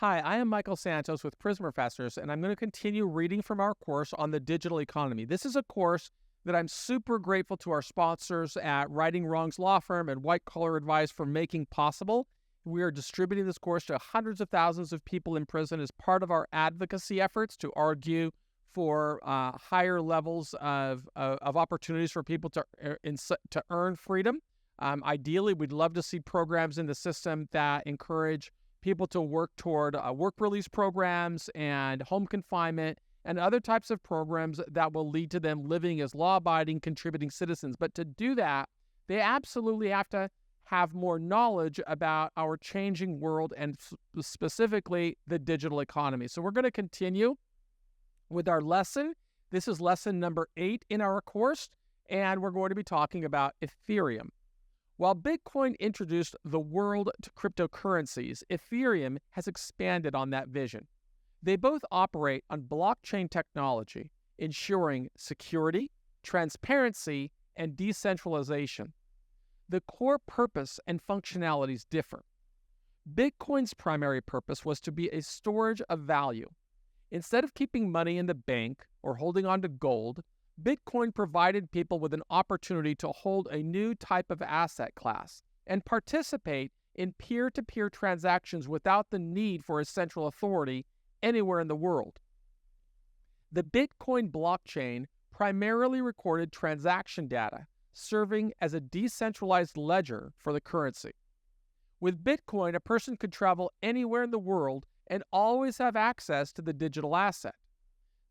Hi, I am Michael Santos with Prism Professors, and I'm going to continue reading from our course on the digital economy. This is a course that I'm super grateful to our sponsors at Righting Wrongs Law Firm and White Collar Advice for making possible. We are distributing this course to hundreds of thousands of people in prison as part of our advocacy efforts to argue for higher levels of opportunities for people to earn freedom. Ideally, we'd love to see programs in the system that encourage people to work toward work release programs and home confinement and other types of programs that will lead to them living as law-abiding, contributing citizens. But to do that, they absolutely have to have more knowledge about our changing world and specifically the digital economy. So we're going to continue with our lesson. This is lesson number 8 in our course, and we're going to be talking about Ethereum. While Bitcoin introduced the world to cryptocurrencies, Ethereum has expanded on that vision. They both operate on blockchain technology, ensuring security, transparency, and decentralization. The core purpose and functionalities differ. Bitcoin's primary purpose was to be a storage of value. Instead of keeping money in the bank or holding on to gold, Bitcoin provided people with an opportunity to hold a new type of asset class and participate in peer-to-peer transactions without the need for a central authority anywhere in the world. The Bitcoin blockchain primarily recorded transaction data, serving as a decentralized ledger for the currency. With Bitcoin, a person could travel anywhere in the world and always have access to the digital asset.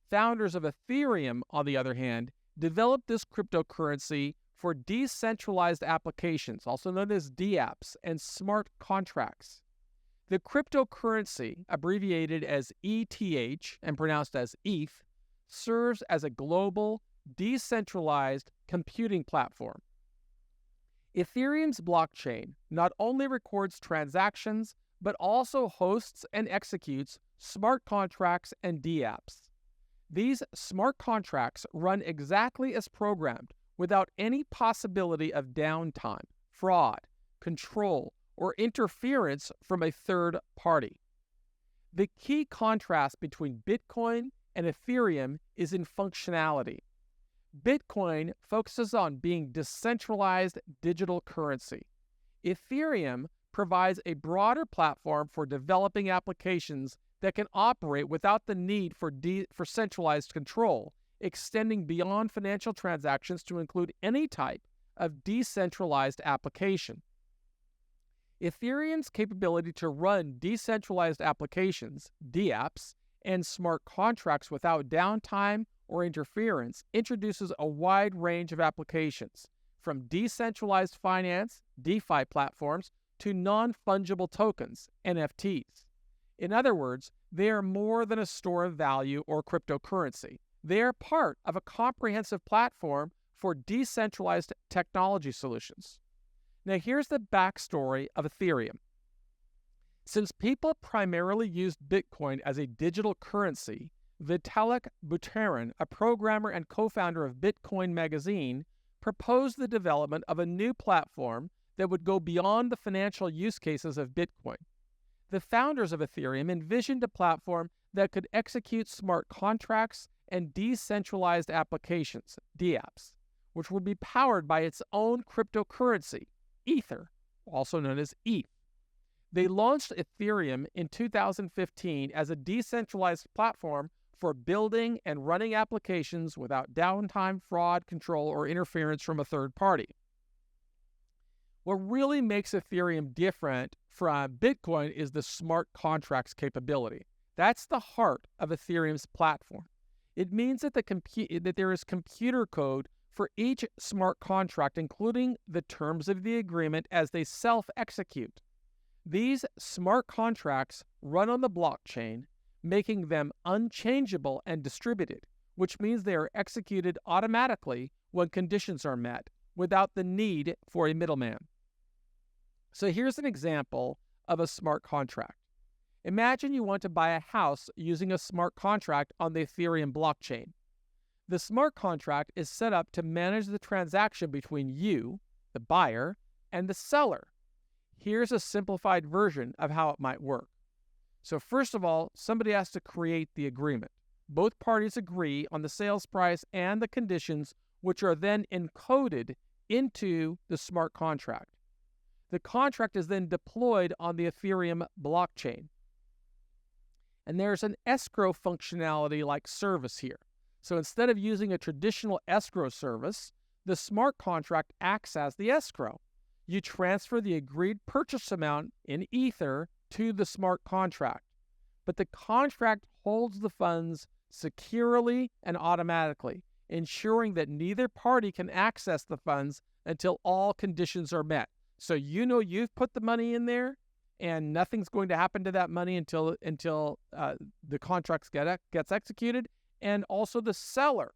Founders of Ethereum, on the other hand, developed this cryptocurrency for decentralized applications, also known as DApps, and smart contracts. The cryptocurrency, abbreviated as ETH and pronounced as ETH, serves as a global, decentralized computing platform. Ethereum's blockchain not only records transactions, but also hosts and executes smart contracts and DApps. These smart contracts run exactly as programmed without any possibility of downtime, fraud, control, or interference from a third party. The key contrast between Bitcoin and Ethereum is in functionality. Bitcoin focuses on being decentralized digital currency. Ethereum provides a broader platform for developing applications that can operate without the need for centralized control, extending beyond financial transactions to include any type of decentralized application. Ethereum's capability to run decentralized applications, DApps, and smart contracts without downtime or interference introduces a wide range of applications, from decentralized finance, DeFi platforms, to non-fungible tokens, NFTs. In other words, they are more than a store of value or cryptocurrency. They are part of a comprehensive platform for decentralized technology solutions. Now, here's the backstory of Ethereum. Since people primarily used Bitcoin as a digital currency, Vitalik Buterin, a programmer and co-founder of Bitcoin Magazine, proposed the development of a new platform that would go beyond the financial use cases of Bitcoin. The founders of Ethereum envisioned a platform that could execute smart contracts and decentralized applications, DApps, which would be powered by its own cryptocurrency, Ether, also known as ETH. They launched Ethereum in 2015 as a decentralized platform for building and running applications without downtime, fraud, control, or interference from a third party. What really makes Ethereum different from Bitcoin is the smart contracts capability. That's the heart of Ethereum's platform. It means that there is computer code for each smart contract, including the terms of the agreement as they self-execute. These smart contracts run on the blockchain, making them unchangeable and distributed, which means they are executed automatically when conditions are met, without the need for a middleman. So here's an example of a smart contract. Imagine you want to buy a house using a smart contract on the Ethereum blockchain. The smart contract is set up to manage the transaction between you, the buyer, and the seller. Here's a simplified version of how it might work. So first of all, somebody has to create the agreement. Both parties agree on the sales price and the conditions, which are then encoded into the smart contract. The contract is then deployed on the Ethereum blockchain. And there's an escrow functionality like service here. So instead of using a traditional escrow service, the smart contract acts as the escrow. You transfer the agreed purchase amount in Ether to the smart contract, but the contract holds the funds securely and automatically, ensuring that neither party can access the funds until all conditions are met. So you know you've put the money in there, and nothing's going to happen to that money until the contract gets executed, and also the seller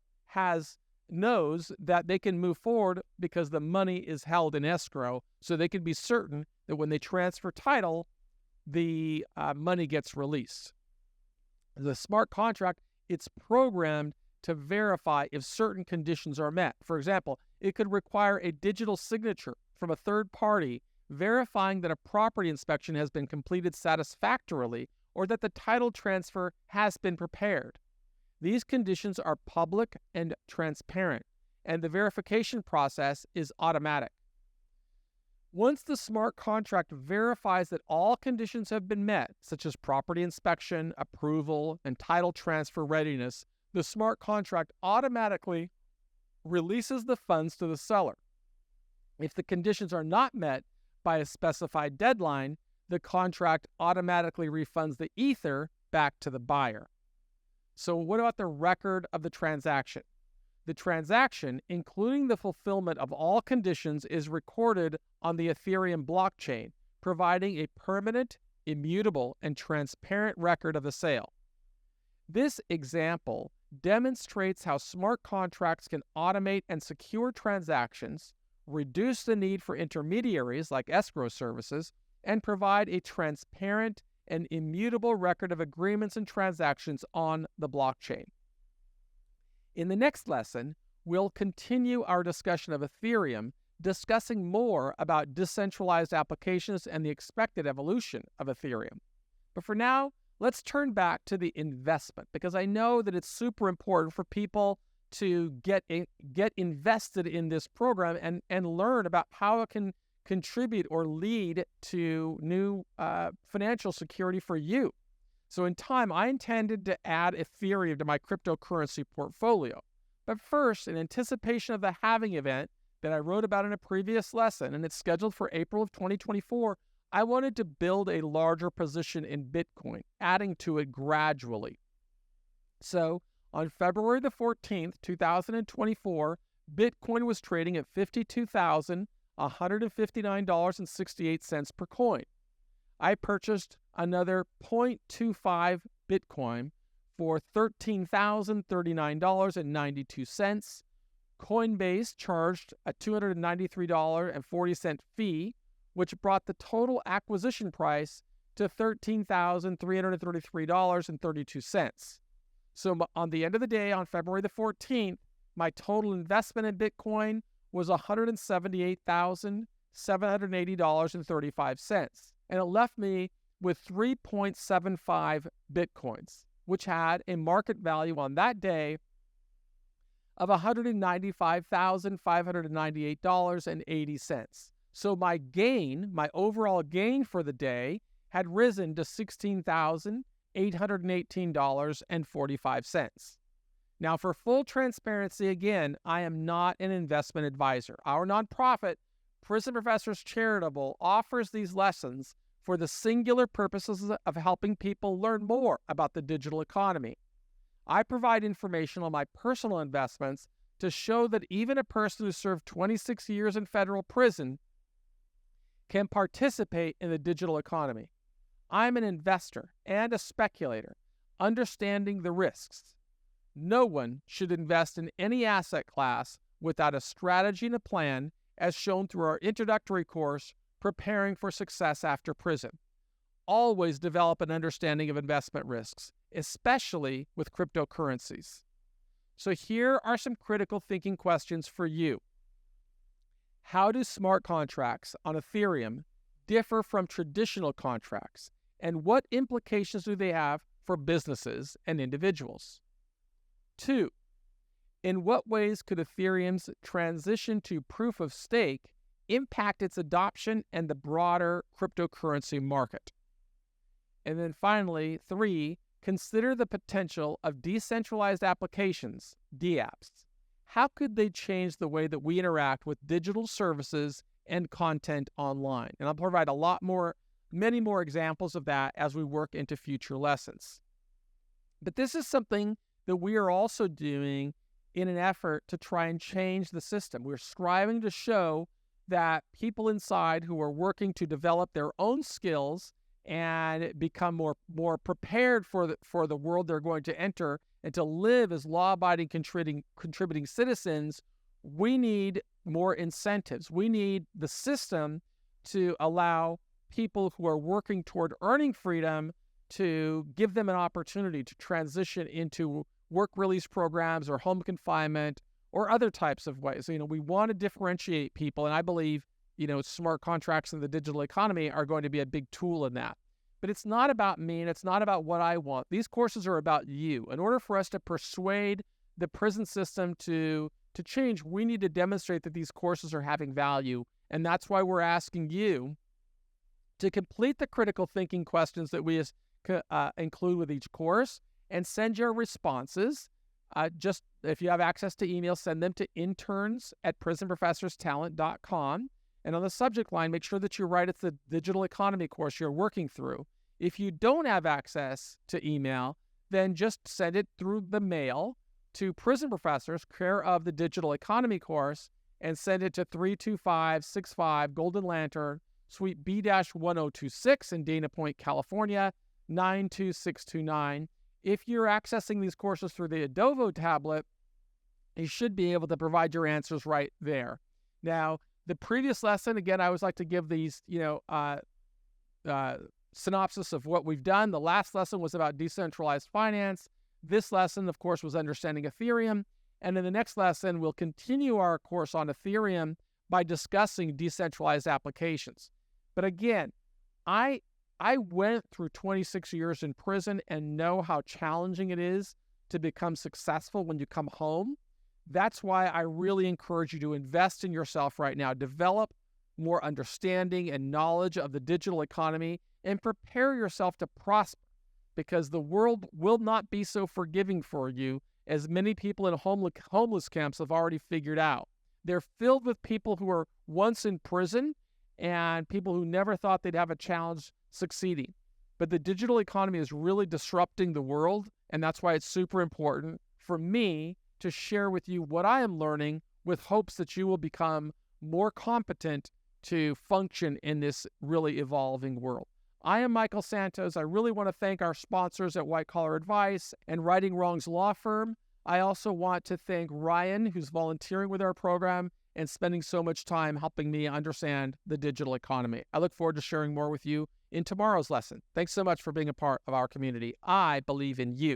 knows that they can move forward because the money is held in escrow, so they can be certain that when they transfer title, the money gets released. The smart contract, it's programmed to verify if certain conditions are met. For example, it could require a digital signature from a third party verifying that a property inspection has been completed satisfactorily or that the title transfer has been prepared. These conditions are public and transparent, and the verification process is automatic. Once the smart contract verifies that all conditions have been met, such as property inspection, approval, and title transfer readiness, the smart contract automatically releases the funds to the seller. If the conditions are not met by a specified deadline, the contract automatically refunds the Ether back to the buyer. So what about the record of the transaction? The transaction, including the fulfillment of all conditions, is recorded on the Ethereum blockchain, providing a permanent, immutable, and transparent record of the sale. This example demonstrates how smart contracts can automate and secure transactions, reduce the need for intermediaries like escrow services, and provide a transparent and immutable record of agreements and transactions on the blockchain. In the next lesson, we'll continue our discussion of Ethereum, discussing more about decentralized applications and the expected evolution of Ethereum. But for now, let's turn back to the investment, because I know that it's super important for people to get invested in this program and learn about how it can contribute or lead to new financial security for you. So in time, I intended to add Ethereum to my cryptocurrency portfolio. But first, in anticipation of the halving event that I wrote about in a previous lesson, and it's scheduled for April of 2024, I wanted to build a larger position in Bitcoin, adding to it gradually. So on February the 14th, 2024, Bitcoin was trading at $52,159.68 per coin. I purchased another 0.25 Bitcoin for $13,039.92. Coinbase charged a $293.40 fee, which brought the total acquisition price to $13,333.32. So on the end of the day, on February the 14th, my total investment in Bitcoin was $178,780.35. And it left me with 3.75 Bitcoins, which had a market value on that day of $195,598.80. So my overall gain for the day had risen to $16,818.45. Now, for full transparency, again, I am not an investment advisor. Our nonprofit, Prison Professors Charitable, offers these lessons for the singular purposes of helping people learn more about the digital economy. I provide information on my personal investments to show that even a person who served 26 years in federal prison can participate in the digital economy. I'm an investor and a speculator, understanding the risks. No one should invest in any asset class without a strategy and a plan, as shown through our introductory course, Preparing for Success After Prison. Always develop an understanding of investment risks, especially with cryptocurrencies. So here are some critical thinking questions for you. How do smart contracts on Ethereum differ from traditional contracts? and what implications do they have for businesses and individuals? 2. In what ways could Ethereum's transition to proof of stake impact its adoption and the broader cryptocurrency market? And then finally, 3, consider the potential of decentralized applications, DApps. How could they change the way that we interact with digital services and content online? And I'll provide many more examples of that as we work into future lessons. But this is something that we are also doing in an effort to try and change the system. We're striving to show that people inside who are working to develop their own skills and become more prepared for the world they're going to enter and to live as law-abiding, contributing citizens, we need more incentives. We need the system to allow people who are working toward earning freedom to give them an opportunity to transition into work release programs or home confinement or other types of ways. We want to differentiate people, and I believe, smart contracts in the digital economy are going to be a big tool in that. But it's not about me, and it's not about what I want. These courses are about you. In order for us to persuade the prison system to change, we need to demonstrate that these courses are having value, and that's why we're asking you to complete the critical thinking questions that we include with each course and send your responses. Just if you have access to email, send them to interns@prisonprofessorstalent.com. And on the subject line, make sure that you write it's the digital economy course you're working through. If you don't have access to email, then just send it through the mail to Prison Professors, care of the digital economy course, and send it to 32565 Golden Lantern, Suite B-1026 in Dana Point, California, 92629. If you're accessing these courses through the Adovo tablet, you should be able to provide your answers right there. Now, the previous lesson, again, I always like to give these, synopsis of what we've done. The last lesson was about decentralized finance. This lesson, of course, was understanding Ethereum. And in the next lesson, we'll continue our course on Ethereum by discussing decentralized applications. But again, I went through 26 years in prison and know how challenging it is to become successful when you come home. That's why I really encourage you to invest in yourself right now. Develop more understanding and knowledge of the digital economy and prepare yourself to prosper, because the world will not be so forgiving for you as many people in homeless camps have already figured out. They're filled with people who were once in prison and people who never thought they'd have a challenge succeeding. But the digital economy is really disrupting the world, and that's why it's super important for me to share with you what I am learning with hopes that you will become more competent to function in this really evolving world. I am Michael Santos. I really want to thank our sponsors at White Collar Advice and Righting Wrongs Law Firm. I also want to thank Ryan, who's volunteering with our program and spending so much time helping me understand the digital economy. I look forward to sharing more with you in tomorrow's lesson. Thanks so much for being a part of our community. I believe in you.